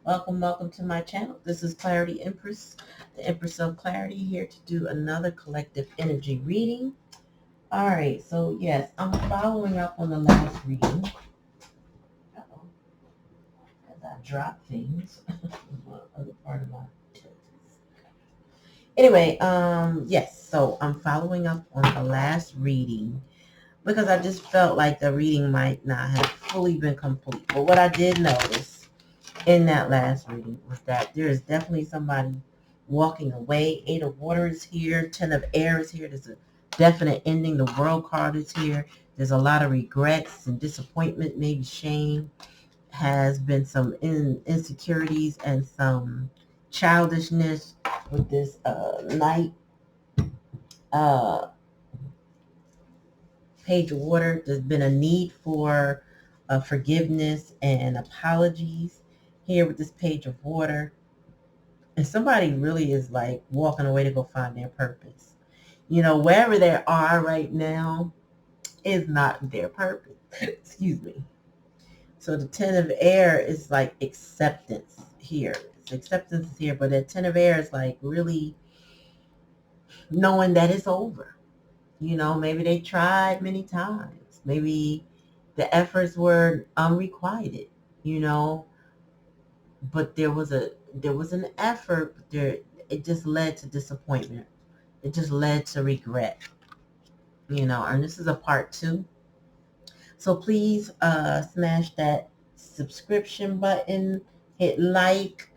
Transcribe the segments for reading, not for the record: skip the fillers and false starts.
Welcome to my channel. This is Clarityempress, the Empress of Clarity, here to do another collective energy reading. All right, so yes, I'm following up on the last reading. Uh-oh, as I drop things. Other part of my Anyway, yes, so I'm following up on the last reading because I just felt like the reading might not have fully been complete. But what I did notice in that last reading was that there is definitely somebody walking away. Eight of Water is here. Ten of Air is here. There's a definite ending. The World card is here. There's a lot of regrets and disappointment, maybe shame. Has been some insecurities and some childishness with this Knight uh, Page of Water. There's been a need for forgiveness and apologies here with this Page of Water. And somebody really is like walking away to go find their purpose. You know, wherever they are right now is not their purpose. Excuse me. So the Ten of Air is like acceptance here. It's acceptance is here, but the Ten of Air is like really knowing that it's over. You know, maybe they tried many times. Maybe the efforts were unrequited, you know, but there was an effort, but it just led to disappointment. It just led to regret, you know, and this is a part 2. So please smash that subscription button, hit like,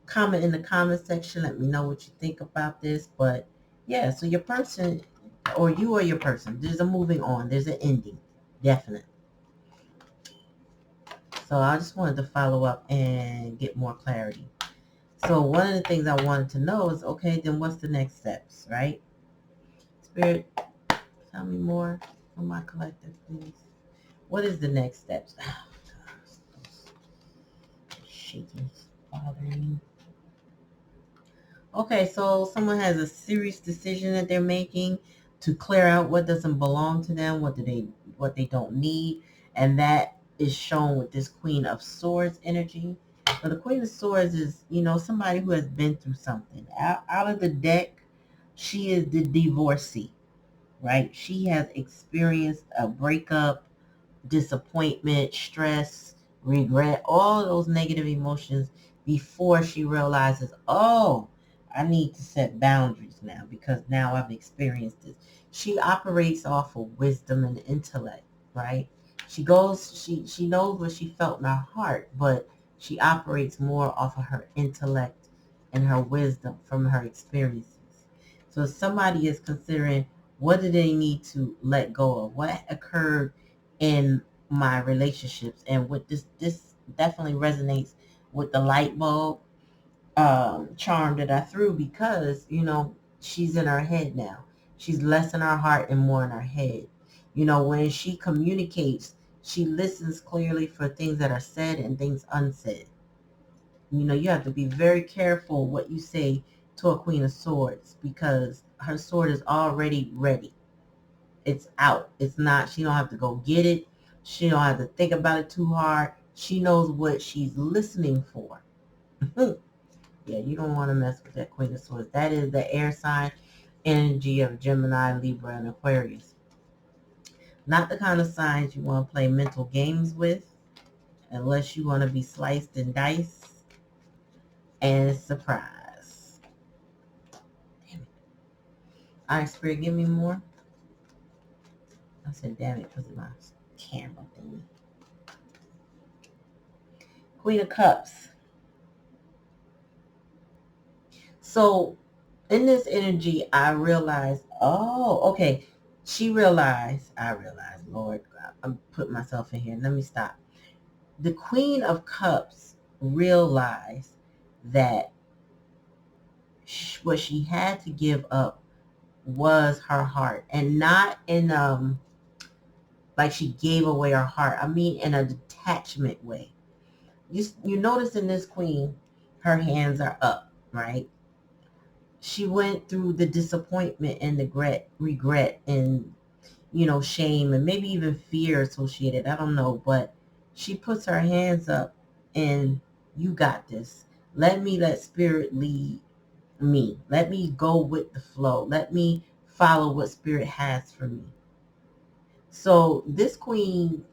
comment in the comment section, let me know what you think about this. But yeah, so your person or your person, there's a moving on, there's an ending, definitely. So I just wanted to follow up and get more clarity. So one of the things I wanted to know is, okay, then what's the next steps, right? Spirit, tell me more from my collective, please. What is the next steps? Oh, gosh, shaking, bothering me. Okay, so someone has a serious decision that they're making to clear out what doesn't belong to them, what they don't need, and that is shown with this Queen of Swords energy. So the Queen of Swords is, you know, somebody who has been through something. Out of the deck, she is the divorcee, right? She has experienced a breakup, disappointment, stress, regret, all those negative emotions before she realizes, oh, I need to set boundaries now because now I've experienced this. She operates off of wisdom and intellect, right? She knows what she felt in her heart, but she operates more off of her intellect and her wisdom from her experiences. So if somebody is considering, what do they need to let go of? What occurred in my relationships? And what this definitely resonates with the light bulb charm that I threw, because, you know, she's in her head now. She's less in her heart and more in her head. You know, when she communicates, she listens clearly for things that are said and things unsaid. You know, you have to be very careful what you say to a Queen of Swords, because her sword is already ready. It's out. It's not, she don't have to go get it. She don't have to think about it too hard. She knows what she's listening for. Yeah, you don't want to mess with that Queen of Swords. That is the air sign energy of Gemini, Libra, and Aquarius. Not the kind of signs you want to play mental games with, unless you want to be sliced and diced and surprised. Damn it. All right, Spirit, give me more. I said, damn it, because of my camera thing. Queen of Cups. So in this energy, I realized, oh, okay. I realized, Lord, I'm putting myself in here. Let me stop. The Queen of Cups realized that what she had to give up was her heart, and not in like she gave away her heart. I mean, in a detachment way. You notice in this queen, her hands are up, right? She went through the disappointment and the regret and, you know, shame and maybe even fear associated. I don't know, but she puts her hands up and You got this. Let spirit lead me. Let me go with the flow. Let me follow what spirit has for me. So this queen,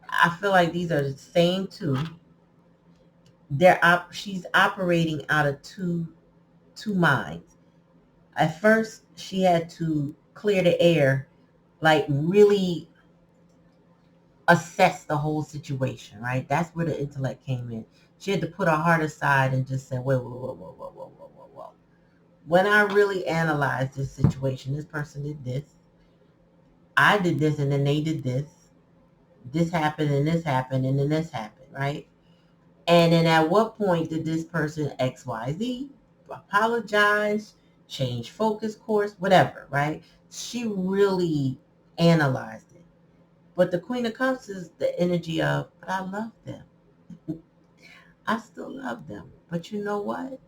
I feel like these are the same two. She's operating out of two minds. At first, she had to clear the air, like really assess the whole situation, right? That's where the intellect came in. She had to put her heart aside and just say, whoa, whoa, whoa, whoa, whoa, whoa, whoa, whoa, whoa. When I really analyzed this situation, this person did this, I did this, and then they did this. This happened, and this happened, and then this happened, right? And then at what point did this person XYZ apologize, change focus course, whatever, right? She really analyzed it. But the Queen of Cups is the energy of, but I love them. I still love them. But you know what?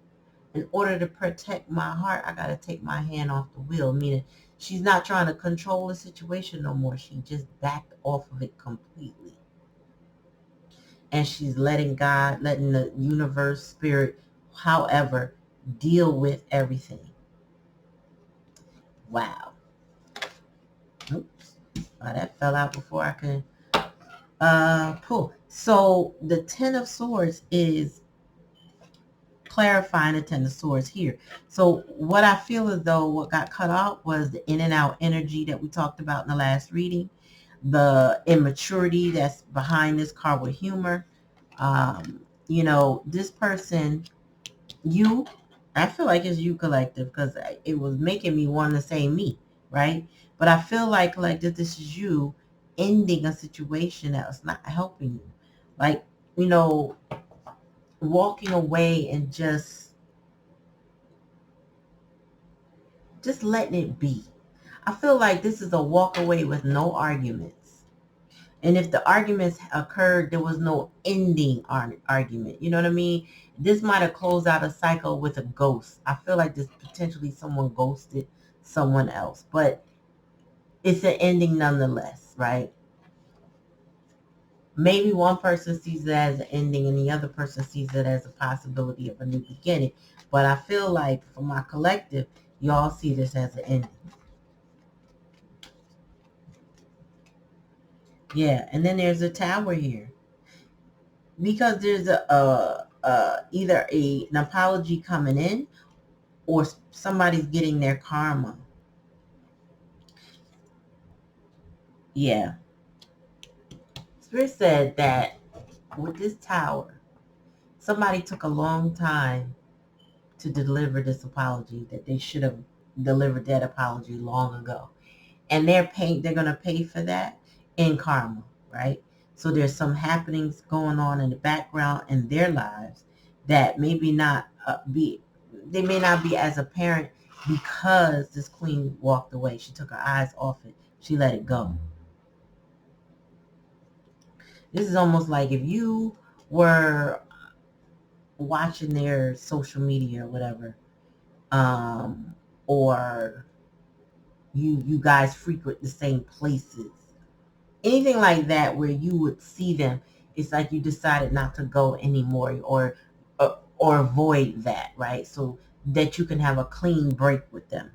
In order to protect my heart, I got to take my hand off the wheel. Meaning she's not trying to control the situation no more. She just backed off of it completely. And she's letting God, letting the universe, spirit, however, deal with everything. Wow. Oops. Oh, that fell out before I could pull. So the Ten of Swords is clarifying the Ten of Swords here. So what I feel as though what got cut out was the in and out energy that we talked about in the last reading, the immaturity that's behind this card with humor. This person, I feel like it's you collective because it was making me want to say me, right? But I feel like collective, this is you ending a situation that was not helping you. Like, walking away and just letting it be. I feel like this is a walk away with no arguments. And if the arguments occurred, there was no ending argument. You know what I mean? This might have closed out a cycle with a ghost. I feel like this potentially someone ghosted someone else. But it's an ending nonetheless, right? Maybe one person sees it as an ending and the other person sees it as a possibility of a new beginning. But I feel like for my collective, y'all see this as an ending. Yeah, and then there's a tower here. Because there's either an apology coming in or somebody's getting their karma. Yeah. Spirit said that with this tower, somebody took a long time to deliver this apology, that they should have delivered that apology long ago. And they're going to pay for that in karma, right? So there's some happenings going on in the background in their lives that maybe not they may not be as apparent because this queen walked away. She took her eyes off it. She let it go. This is almost like if you were watching their social media or whatever, or you guys frequent the same places, anything like that where you would see them, it's like you decided not to go anymore or avoid that, right? So that you can have a clean break with them.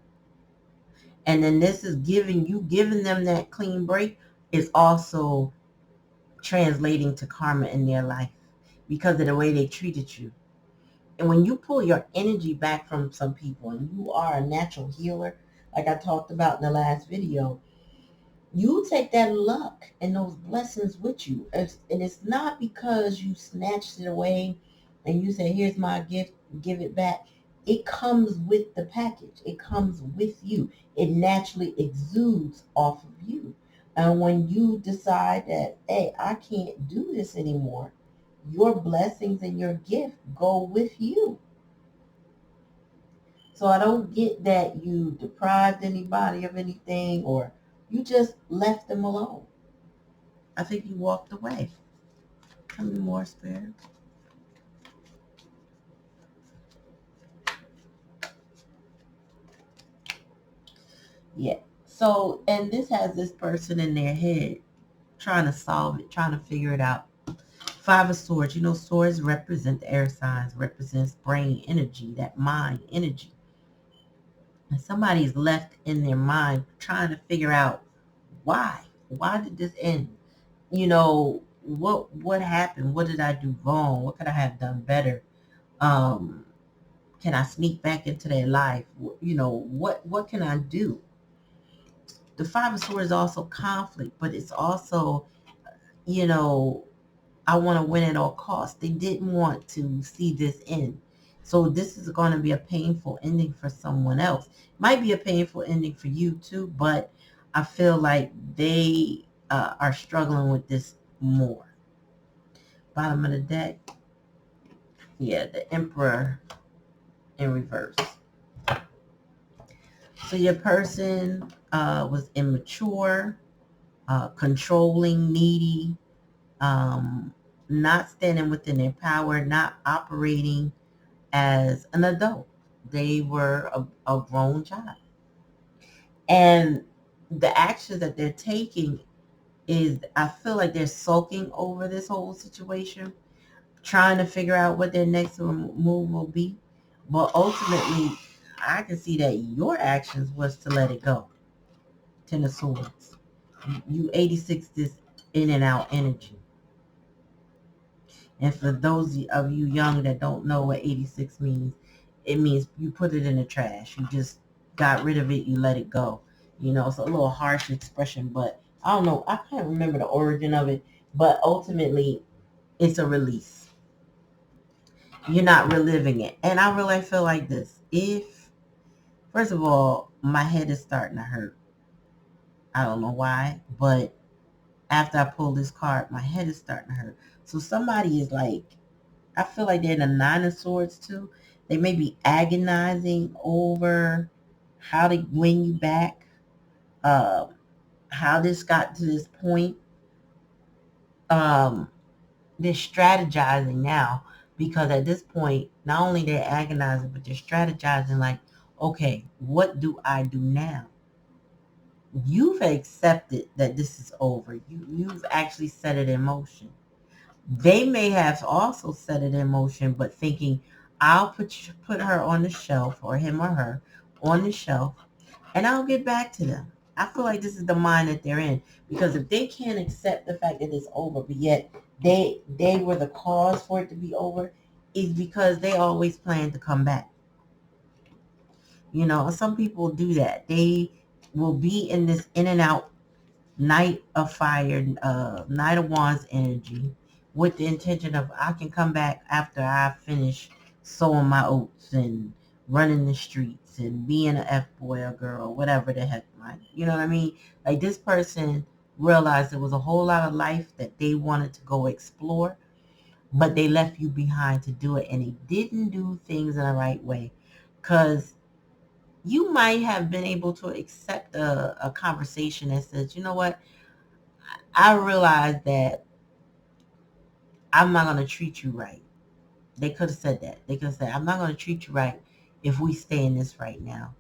And then this is giving them that clean break is also translating to karma in their life because of the way they treated you. And when you pull your energy back from some people and you are a natural healer, like I talked about in the last video, you take that luck and those blessings with you. And it's not because you snatched it away and you say, here's my gift, give it back. It comes with the package. It comes with you. It naturally exudes off of you. And when you decide that, hey, I can't do this anymore, your blessings and your gift go with you. So I don't get that you deprived anybody of anything or you just left them alone. I think you walked away. Tell me more, Spirit. Yeah. So, and this has this person in their head trying to solve it, trying to figure it out. Five of Swords. You know, swords represent the air signs, represents brain energy, that mind energy. And somebody's left in their mind trying to figure out why. Why did this end? You know, what happened? What did I do wrong? What could I have done better? Um, can I sneak back into their life? You know, what can I do? The Five of Swords is also conflict, but it's also, you know, I want to win at all costs. They didn't want to see this end. So this is going to be a painful ending for someone else. Might be a painful ending for you too, but I feel like they are struggling with this more. Bottom of the deck. Yeah, the Emperor in reverse. So your person was immature, controlling, needy, not standing within their power, not operating as an adult. They were a grown child. And the actions that they're taking is, I feel like they're sulking over this whole situation, trying to figure out what their next move will be. But ultimately, I can see that your actions was to let it go. Ten of Swords. You 86 this in and out energy. And for those of you young that don't know what 86 means, it means you put it in the trash. You just got rid of it. You let it go. You know, it's a little harsh expression, but I don't know. I can't remember the origin of it, but ultimately it's a release. You're not reliving it. And I really feel like this. If, first of all, my head is starting to hurt. I don't know why, but after I pull this card, my head is starting to hurt. So somebody is like, I feel like they're in the Nine of Swords too. They may be agonizing over how to win you back, uh, how this got to this point. Um, they're strategizing now because at this point, not only they're agonizing, but they're strategizing like, okay, what do I do now? You've accepted that this is over. You've actually set it in motion. They may have also set it in motion, but thinking, I'll put her on the shelf, or him or her on the shelf, and I'll get back to them. I feel like this is the mind that they're in, because if they can't accept the fact that it's over, but yet they were the cause for it to be over, is because they always plan to come back. You know, some people do that. They will be in this in and out Knight of Fire, Knight of Wands energy, with the intention of, I can come back after I finish sowing my oats and running the streets and being an F-boy or girl, whatever the heck, you know what I mean? Like, this person realized there was a whole lot of life that they wanted to go explore, but they left you behind to do it, and they didn't do things in the right way. Because you might have been able to accept a conversation that says, you know what, I realized that I'm not going to treat you right. They could have said that. They could have said, I'm not going to treat you right if we stay in this right now.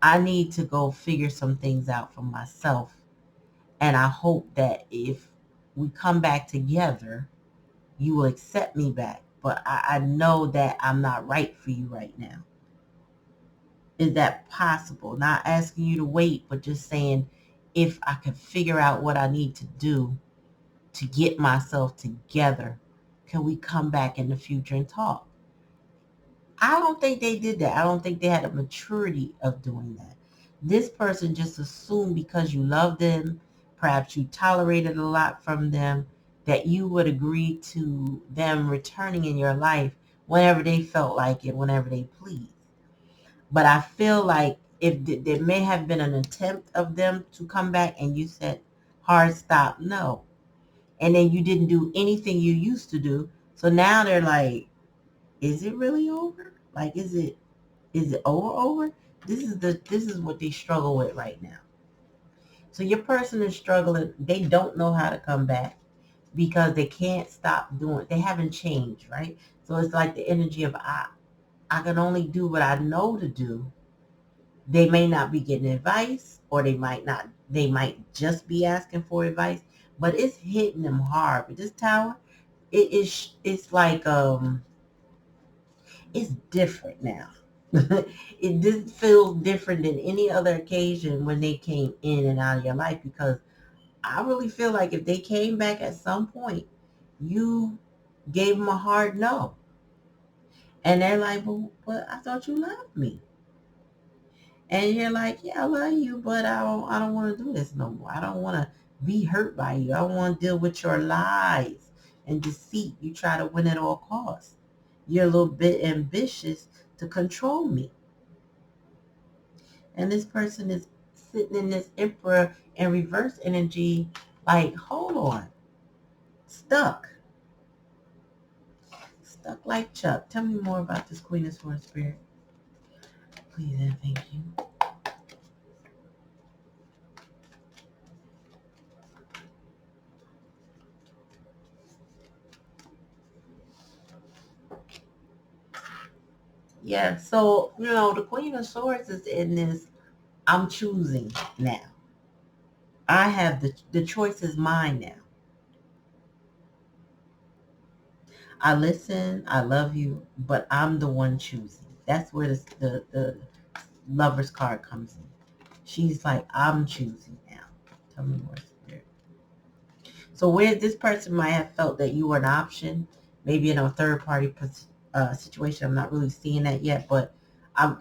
I need to go figure some things out for myself. And I hope that if we come back together, you will accept me back. But I know that I'm not right for you right now. Is that possible? Not asking you to wait, but just saying, if I could figure out what I need to do to get myself together, can we come back in the future and talk? I don't think they did that. I don't think they had a maturity of doing that. This person just assumed because you love them, perhaps you tolerated a lot from them, that you would agree to them returning in your life whenever they felt like it, whenever they pleased. But I feel like if there may have been an attempt of them to come back and you said, hard stop, no. And then you didn't do anything you used to do. So now they're like, is it really over? Like, is it over? This is what they struggle with right now. So your person is struggling. They don't know how to come back because they can't stop doing it. They haven't changed, right? So it's like the energy of, I can only do what I know to do. They may not be getting advice, or they might just be asking for advice, but it's hitting them hard. With this Tower, it's like it's different now. It just feels different than any other occasion when they came in and out of your life, because I really feel like if they came back at some point, you gave them a hard no. And they're like, well, but I thought you loved me. And you're like, yeah, I love you, but I don't want to do this no more. I don't want to be hurt by you. I don't want to deal with your lies and deceit. You try to win at all costs. You're a little bit ambitious to control me. And this person is sitting in this emperor and reverse energy, like, hold on, stuck. Stuck like Chuck. Tell me more about this Queen of Swords spirit. Please and thank you. Yeah, so, the Queen of Swords is in this, I'm choosing now. I have the choice is mine now. I listen, I love you, but I'm the one choosing. That's where the lover's card comes in. She's like, I'm choosing now. Tell me more, spirit. So where this person might have felt that you were an option, maybe in a third party situation, I'm not really seeing that yet, but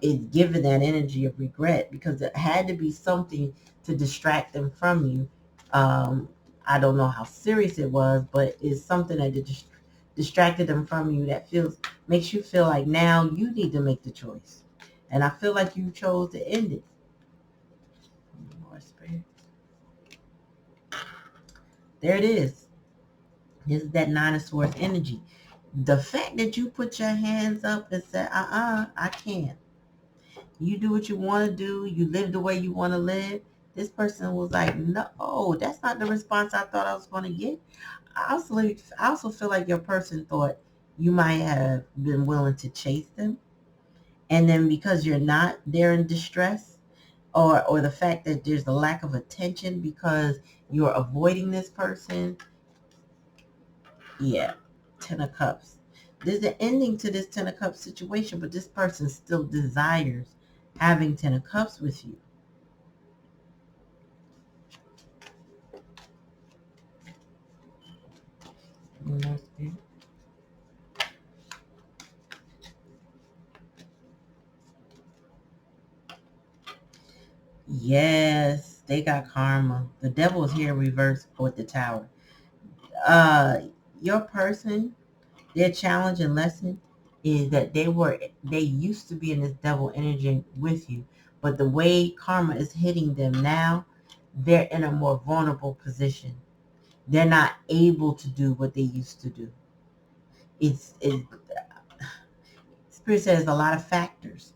it's given that energy of regret because it had to be something to distract them from you. I don't know how serious it was, but it's something that distracted them from you that makes you feel like now you need to make the choice. And I feel like you chose to end it. More spirit. There it is. This is that Nine of Swords energy. The fact that you put your hands up and said, I can't. You do what you want to do. You live the way you want to live. This person was like, no, that's not the response I thought I was going to get. I also feel like your person thought you might have been willing to chase them. And then because you're not, they're in distress. Or the fact that there's a lack of attention because you're avoiding this person. Yeah, Ten of Cups. There's an ending to this Ten of Cups situation, but this person still desires having Ten of Cups with you. Yes, they got karma. The devil is here reversed with the tower. Uh, your person, their challenge and lesson is that they used to be in this devil energy with you, but the way karma is hitting them now, they're in a more vulnerable position. They're not able to do what they used to do. It Spirit says a lot of factors,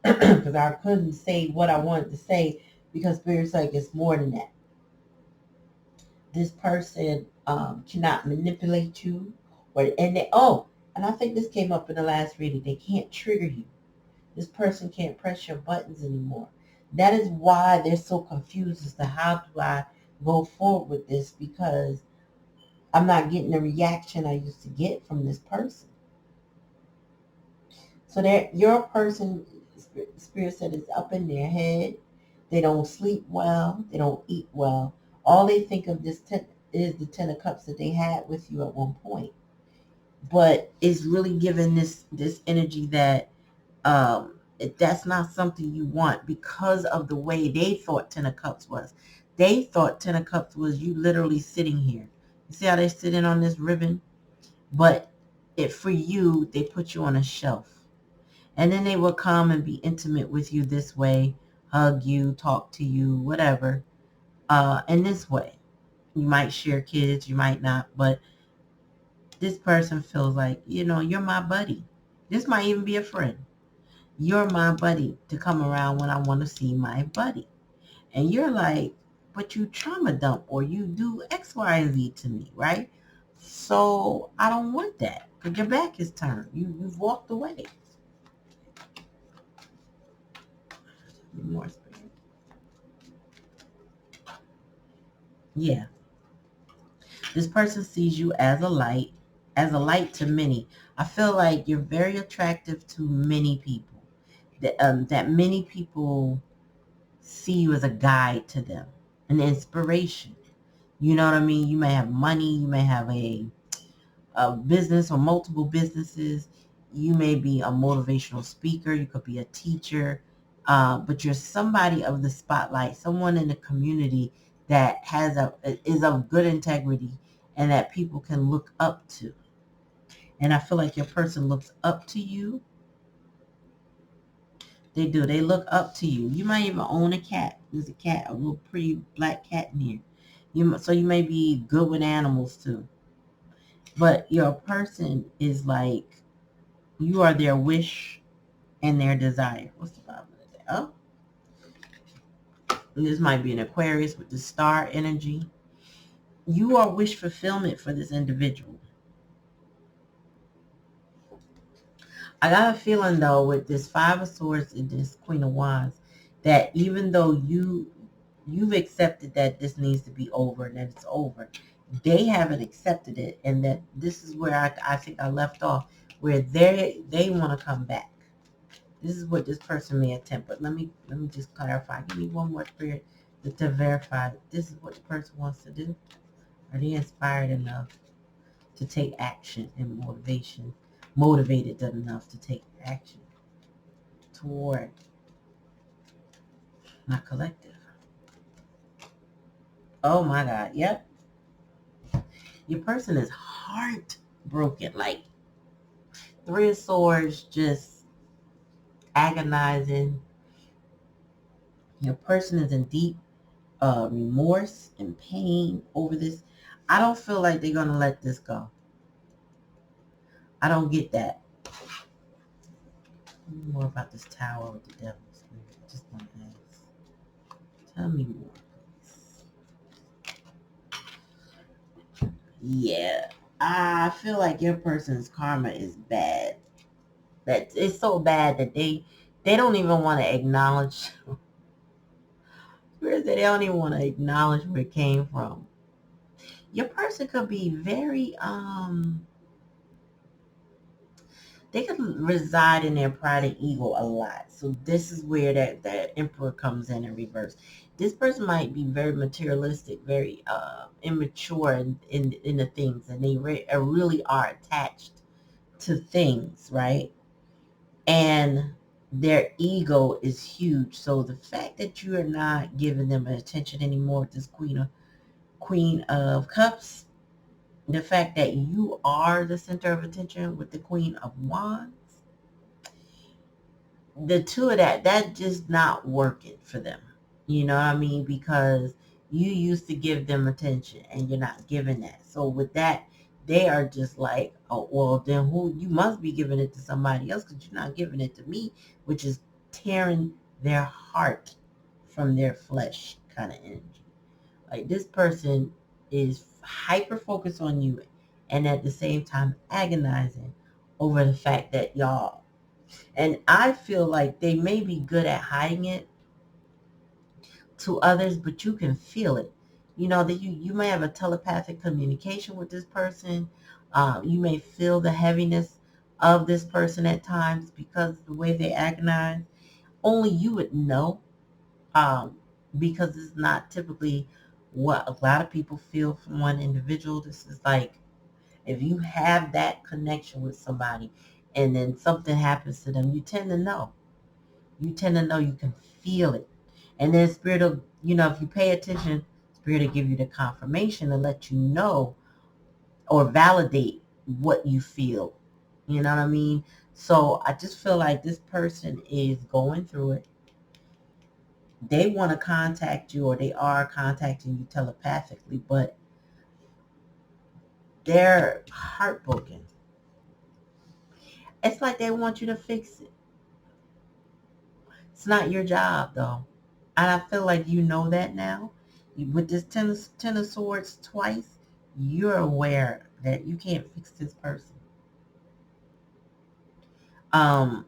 because I couldn't say what I wanted to say because Spirit's like it's more than that. This person cannot manipulate you, and I think this came up in the last reading. They can't trigger you. This person can't press your buttons anymore. That is why they're so confused as to how do I go forward with this, because I'm not getting the reaction I used to get from this person. So that your person, Spirit said, is up in their head. They don't sleep well. They don't eat well. All they think of is the Ten of Cups that they had with you at one point. But it's really giving this energy that that's not something you want because of the way they thought Ten of Cups was. They thought Ten of Cups was you literally sitting here. You see how they're sitting on this ribbon? But for you, they put you on a shelf. And then they will come and be intimate with you this way, hug you, talk to you, whatever. In this way. You might share kids, you might not, but this person feels like, you're my buddy. This might even be a friend. You're my buddy to come around when I want to see my buddy. And you're like, but you trauma dump or you do X, Y, and Z to me, right? So I don't want that because your back is turned. You've walked away. More spirit. Yeah. This person sees you as a light to many. I feel like you're very attractive to many people. That many people see you as a guide to them, an inspiration. You know what I mean? You may have money, you may have a business or multiple businesses. You may be a motivational speaker. You could be a teacher. But you're somebody of the spotlight, someone in the community that is of good integrity and that people can look up to. And I feel like your person looks up to you. They do. They look up to you. You might even own a cat. There's a cat, a little pretty black cat in here. So you may be good with animals too. But your person is like, you are their wish and their desire. What's the bottom of that? Oh, and this might be an Aquarius with the star energy. You are wish fulfillment for this individual. I got a feeling though with this Five of Swords and this Queen of Wands that even though you've accepted that this needs to be over and that it's over, they haven't accepted it, and that this is where I think I left off, where they want to come back. This is what this person may attempt, but let me just clarify. Give me one more spirit to verify that this is what the person wants to do. Are they inspired enough to take action and motivated enough to take action toward my collective? Oh my God, yep. Your person is heartbroken, like Three of Swords, just agonizing. Your person is in deep remorse and pain over this. I don't feel like they're going to let this go. I don't get that. More about this tower with the devil. I just want to ask. Tell me more, please. Yeah. I feel like your person's karma is bad. That it's so bad that they don't even want to acknowledge. They don't even want to acknowledge where it came from. Your person could be very they could reside in their pride and ego a lot. So this is where that emperor comes in reverse. This person might be very materialistic, very immature in the things, and they really are attached to things, right? And their ego is huge. So the fact that you are not giving them attention anymore with this Queen of Cups, the fact that you are the center of attention with the Queen of Wands, the two of that just not working for them. You know what I mean? Because you used to give them attention and you're not giving that. So with that, they are just like, oh, well, then you must be giving it to somebody else because you're not giving it to me, which is tearing their heart from their flesh kind of energy. Like this person is hyper focused on you and at the same time agonizing over the fact that y'all, and I feel like they may be good at hiding it to others, but you can feel it. You know, that you may have a telepathic communication with this person. You may feel the heaviness of this person at times because of the way they agonize. Only you would know, because it's not typically what a lot of people feel from one individual. This is like, if you have that connection with somebody and then something happens to them, you tend to know. You tend to know, you can feel it. And then Spirit will, if you pay attention, Spirit will give you the confirmation to let you know or validate what you feel. You know what I mean? So I just feel like this person is going through it. They want to contact you, or they are contacting you telepathically, but they're heartbroken. It's like they want you to fix it. It's not your job, though. And I feel like you know that now. With this ten of Swords twice, you're aware that you can't fix this person. Um,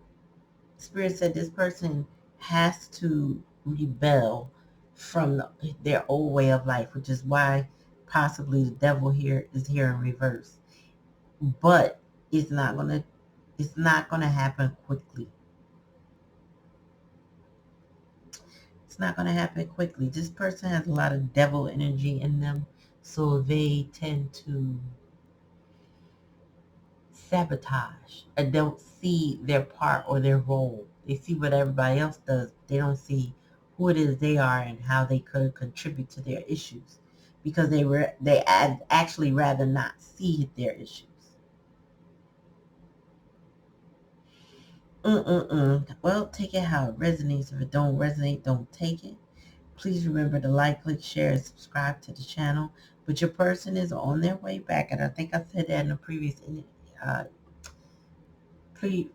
Spirit said this person has to rebel from their old way of life, which is why possibly the devil here is here in reverse. But it's not gonna happen quickly. It's not gonna happen quickly. This person has a lot of devil energy in them, so they tend to sabotage and don't see their part or their role. They see what everybody else does. They don't see who it is they are and how they could contribute to their issues, because they actually rather not see their issues. Well, take it how it resonates. If it don't resonate, don't take it. Please remember to like, click, share, and subscribe to the channel. But your person is on their way back, and I think I said that in a uh,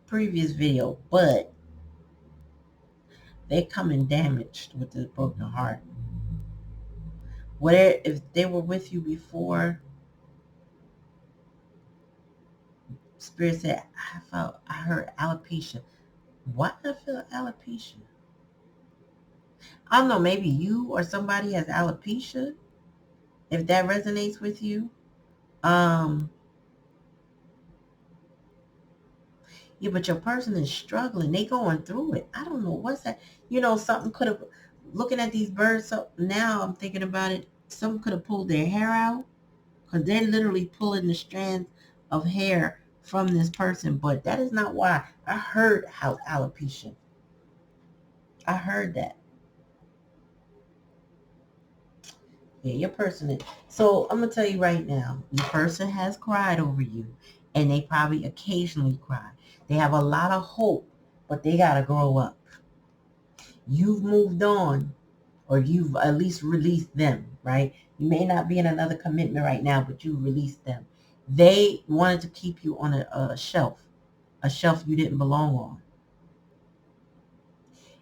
previous video. But they coming damaged with this broken heart. Where if they were with you before, Spirit said, I heard alopecia. Why did I feel alopecia? I don't know, maybe you or somebody has alopecia, if that resonates with you. Um, yeah, but your person is struggling. They going through it. I don't know what's that. Something could have, looking at these birds, so now I'm thinking about it, some could have pulled their hair out, because they're literally pulling the strands of hair from this person. But that is not why. I heard how alopecia. I heard that. Yeah, your person is. So I'm going to tell you right now, your person has cried over you, and they probably occasionally cry. They have a lot of hope, but they got to grow up. You've moved on, or you've at least released them, right? You may not be in another commitment right now, but you released them. They wanted to keep you on a shelf you didn't belong on,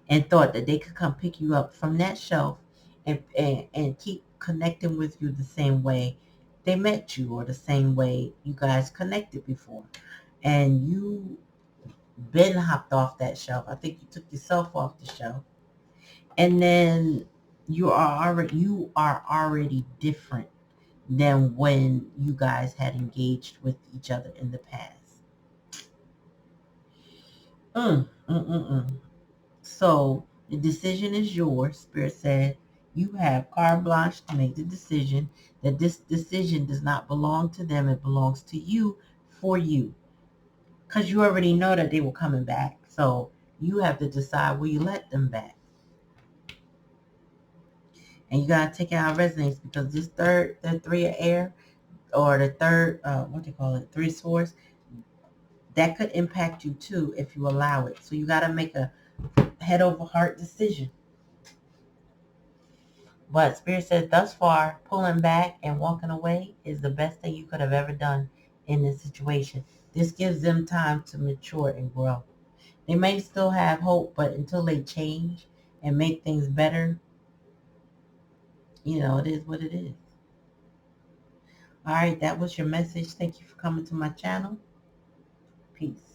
and thought that they could come pick you up from that shelf and keep connecting with you the same way they met you, or the same way you guys connected before. And you been hopped off that shelf. I think you took yourself off the shelf. And then you are already different than when you guys had engaged with each other in the past. Mm, mm, mm, mm. So the decision is yours. Spirit said you have carte blanche to make the decision. That this decision does not belong to them. It belongs to you, for you. Because you already know that they were coming back. So you have to decide, will you let them back? And you got to take out resonance, because the three of air, or the third, what do you call it, three swords, that could impact you too if you allow it. So you got to make a head over heart decision. But Spirit says thus far, pulling back and walking away is the best thing you could have ever done in this situation. This gives them time to mature and grow. They may still have hope, but until they change and make things better, it is what it is. All right, that was your message. Thank you for coming to my channel. Peace.